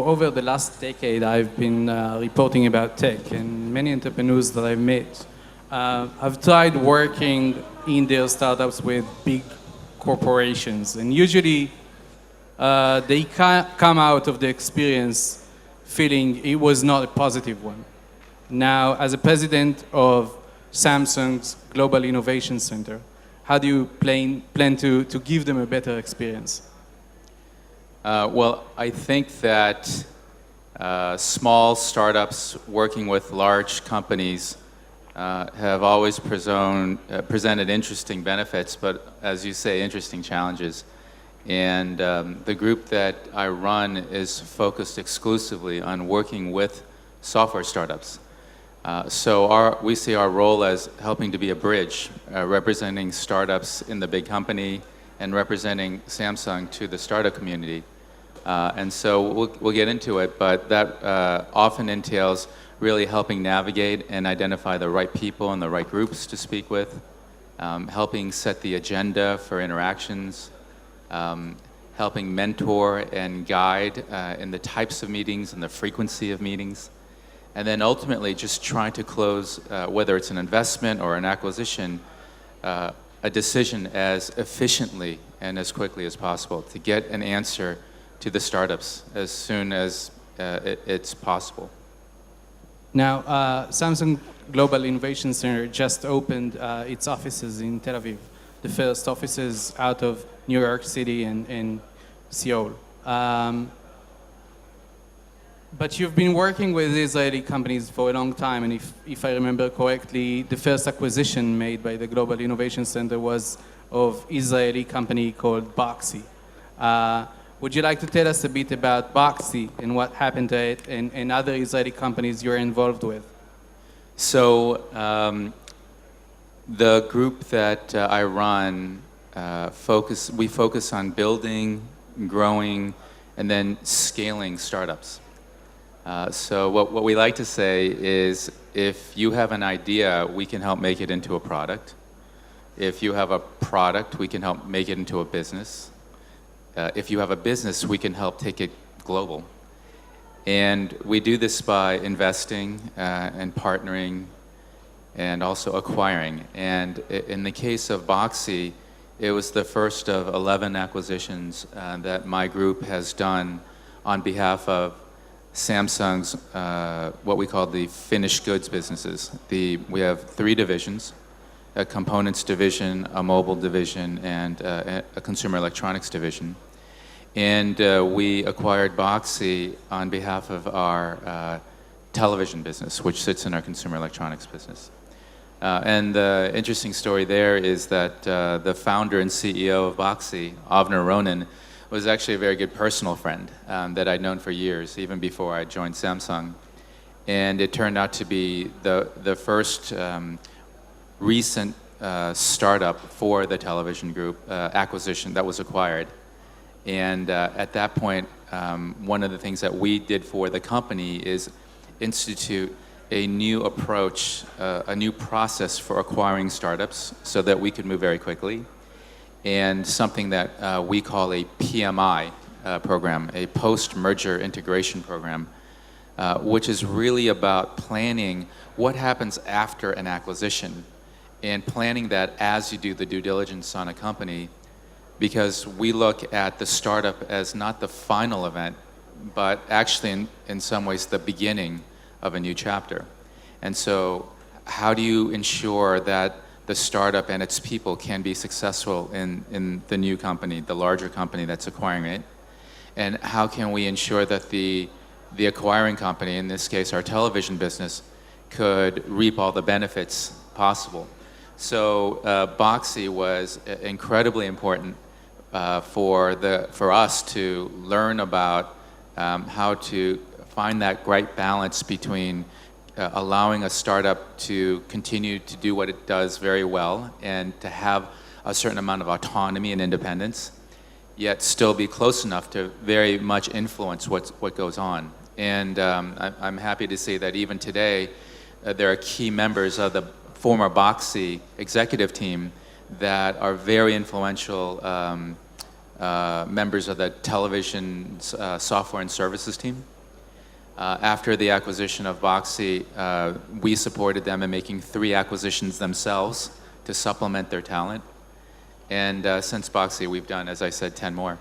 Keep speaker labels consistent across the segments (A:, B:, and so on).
A: for over the last decade, I've been reporting about tech, and many entrepreneurs that I've met have tried working in their startups with big corporations, and usually they come out of the experience feeling it was not a positive one. Now, as a president of Samsung's Global Innovation Center, how do you plan to give them a better experience?
B: Well, I think that small startups working with large companies have always presented interesting benefits, but as you say, interesting challenges. And the group that I run is focused exclusively on working with software startups. So we see our role as helping to be a bridge, representing startups in the big company and representing Samsung to the startup community. And so we'll get into it, but that often entails really helping navigate and identify the right people and the right groups to speak with, helping set the agenda for interactions, helping mentor and guide in the types of meetings and the frequency of meetings, and then ultimately just trying to close, whether it's an investment or an acquisition, a decision as efficiently and as quickly as possible to get an answer to the startups as soon as it's possible.
A: Now, Samsung Global Innovation Center just opened its offices in Tel Aviv, the first offices out of New York City and Seoul. But you've been working with Israeli companies for a long time, and if I remember correctly, the first acquisition made by the Global Innovation Center was of Israeli company called Boxy. Would you like to tell us a bit about Boxy and what happened to it and other Israeli companies you're involved with?
B: So the group that I run, we focus on building, growing, and then scaling startups. So what we like to say is if you have an idea, we can help make it into a product. If you have a product, we can help make it into a business. If you have a business, we can help take it global. And we do this by investing and partnering and also acquiring. And in the case of Boxy, it was the first of 11 acquisitions that my group has done on behalf of Samsung's, what we call the finished goods businesses. We have 3 divisions, a components division, a mobile division, and a consumer electronics division. And we acquired Boxy on behalf of our television business, which sits in our consumer electronics business. And the interesting story there is that the founder and CEO of Boxy, Avner Ronen, was actually a very good personal friend that I'd known for years, even before I joined Samsung. And it turned out to be the first recent startup for the television group acquisition that was acquired. And at that point, one of the things that we did for the company is institute a new approach, a new process for acquiring startups so that we could move very quickly, and something that we call a PMI program, a post-merger integration program, which is really about planning what happens after an acquisition and planning that as you do the due diligence on a company, because we look at the startup as not the final event, but actually in some ways the beginning of a new chapter. And so how do you ensure that the startup and its people can be successful in the new company, the larger company that's acquiring it? And how can we ensure that the acquiring company, in this case our television business, could reap all the benefits possible? So Boxy was incredibly important for us to learn about how to find that right balance between allowing a startup to continue to do what it does very well and to have a certain amount of autonomy and independence, yet still be close enough to very much influence what goes on. And I'm happy to say that even today, there are key members of the former Boxy executive team that are very influential members of the television software and services team. After the acquisition of Boxy, we supported them in making 3 acquisitions themselves to supplement their talent. And since Boxy, we've done, as I said, 10 more.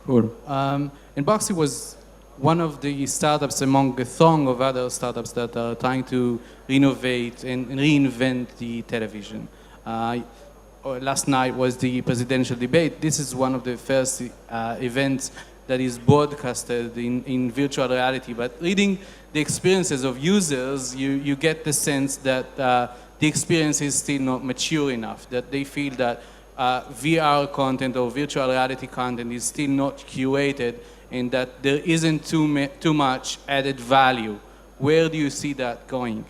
A: Cool. And Boxy was one of the startups among a throng of other startups that are trying to renovate and reinvent the television. Last night was the presidential debate. This is one of the first events that is broadcasted in virtual reality. But reading the experiences of users, you get the sense that the experience is still not mature enough, that they feel that VR content or virtual reality content is still not curated, and that there isn't too much added value. Where do you see that going?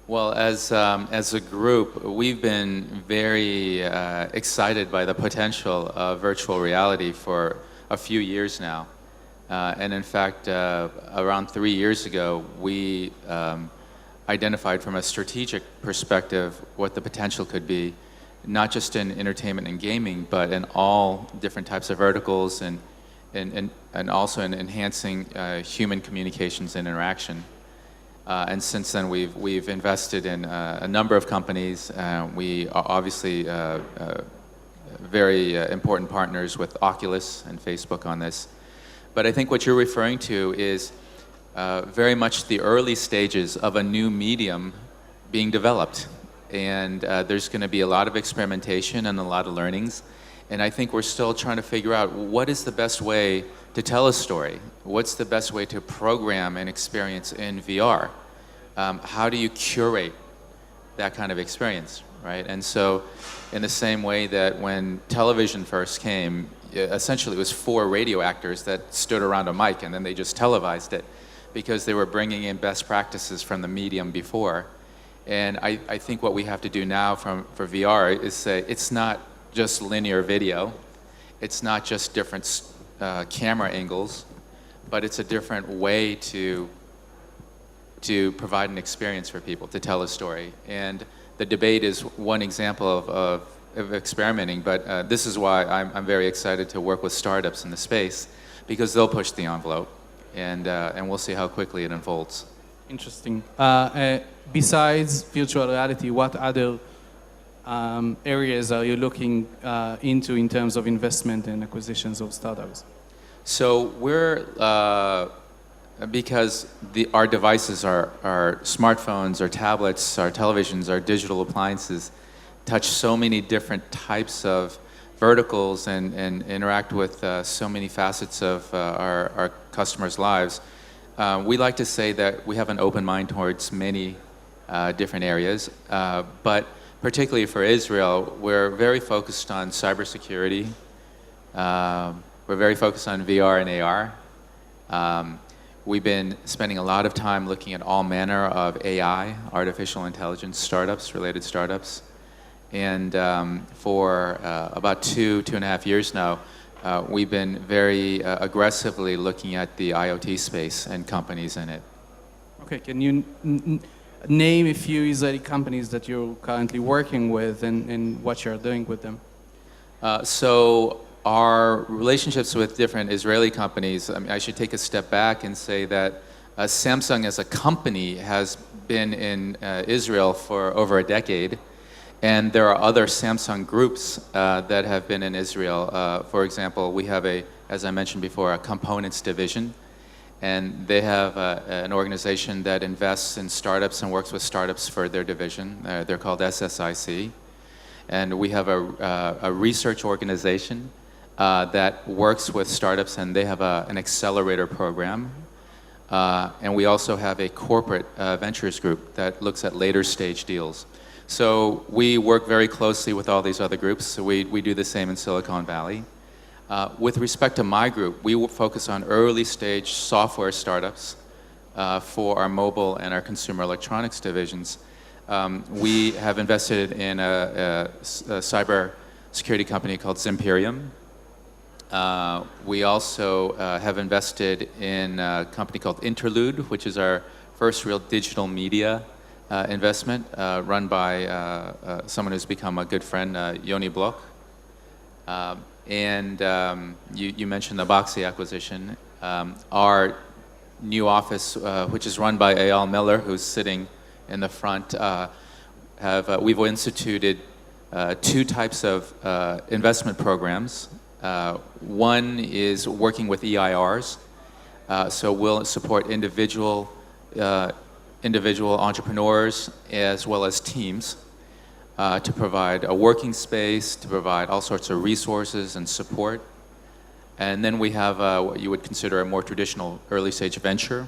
B: Well, as a group, we've been very excited by the potential of virtual reality for a few years now. And in fact, around 3 years ago, we identified from a strategic perspective what the potential could be, not just in entertainment and gaming, but in all different types of verticals and also in enhancing human communications and interaction. And since then, we've invested in a number of companies. We are obviously very important partners with Oculus and Facebook on this. But I think what you're referring to is very much the early stages of a new medium being developed. And there's going to be a lot of experimentation and a lot of learnings. And I think we're still trying to figure out what is the best way to tell a story. What's the best way to program an experience in VR? How do you curate that kind of experience, right? And so in the same way that when television first came, essentially it was 4 radio actors that stood around a mic and then they just televised it because they were bringing in best practices from the medium before. And I think what we have to do now for VR is say it's not just linear video, it's not just different camera angles, but it's a different way to provide an experience for people, to tell a story. And the debate is one example of experimenting, but this is why I'm very excited to work with startups in the space, because they'll push the envelope, and we'll see how quickly it unfolds.
A: Interesting. Besides virtual reality, what other areas are you looking into in terms of investment and acquisitions of startups?
B: So we're, because our devices, our smartphones, our tablets, our televisions, our digital appliances touch so many different types of verticals and interact with so many facets of our customers' lives, we like to say that we have an open mind towards many different areas, but particularly for Israel, we're very focused on cybersecurity. We're very focused on VR and AR. We've been spending a lot of time looking at all manner of AI, artificial intelligence startups, related startups. And for about 2.5 years now, we've been very aggressively looking at the IoT space and companies in it.
A: Okay, can you name a few Israeli companies that you're currently working with and what you're doing with them?
B: So our relationships with different Israeli companies, I mean, I should take a step back and say that Samsung as a company has been in Israel for over a decade. And there are other Samsung groups that have been in Israel. For example, we have as I mentioned before, a components division. And they have an organization that invests in startups and works with startups for their division. They're called SSIC. And we have a research organization that works with startups, and they have an accelerator program. And we also have a corporate ventures group that looks at later stage deals. So we work very closely with all these other groups. So we do the same in Silicon Valley. With respect to my group, we will focus on early stage software startups for our mobile and our consumer electronics divisions. We have invested in a cyber security company called Zimperium. We also have invested in a company called Interlude, which is our first real digital media investment, run by someone who's become a good friend, Yoni Bloch. And you mentioned the Boxy acquisition. Our new office, which is run by Eyal Miller, who's sitting in the front, we've instituted two types of investment programs. One is working with EIRs, so we'll support individual entrepreneurs as well as teams to provide a working space, to provide all sorts of resources and support. And then we have what you would consider a more traditional early stage venture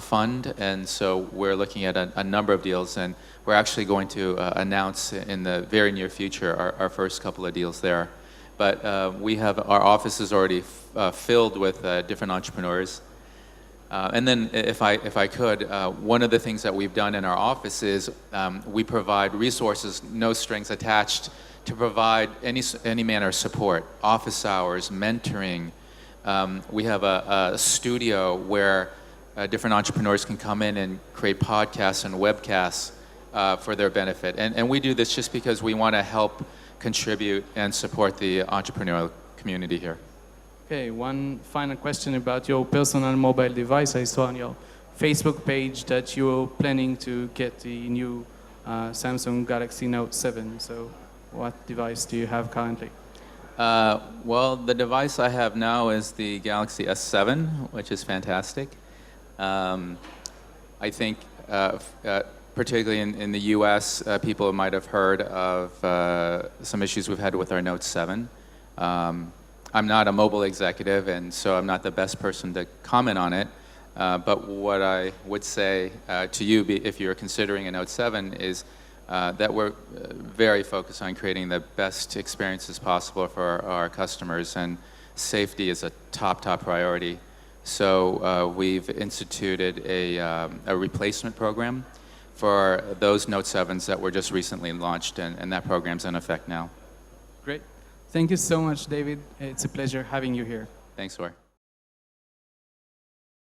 B: fund, and so we're looking at a number of deals, and we're actually going to announce in the very near future our first couple of deals there. But we have our office is already filled with different entrepreneurs. And then, if I could, one of the things that we've done in our office is we provide resources, no strings attached, to provide any manner of support, office hours, mentoring. We have a studio where different entrepreneurs can come in and create podcasts and webcasts for their benefit. And we do this just because we want to help contribute and support the entrepreneurial community here.
A: Okay, one final question about your personal mobile device. I saw on your Facebook page that you're planning to get the new Samsung Galaxy Note 7. So what device do you have currently?
B: Well, the device I have now is the Galaxy S7, which is fantastic. I think, particularly in the US, people might have heard of some issues we've had with our Note 7. I'm not a mobile executive, and so I'm not the best person to comment on it. But what I would say to you, if you're considering a Note 7, is that we're very focused on creating the best experiences possible for our customers, and safety is a top priority. So we've instituted a replacement program for those Note 7s that were just recently launched, and that program's in effect now.
A: Great. Thank you so much, David. It's a pleasure having you here.
B: Thanks, Or.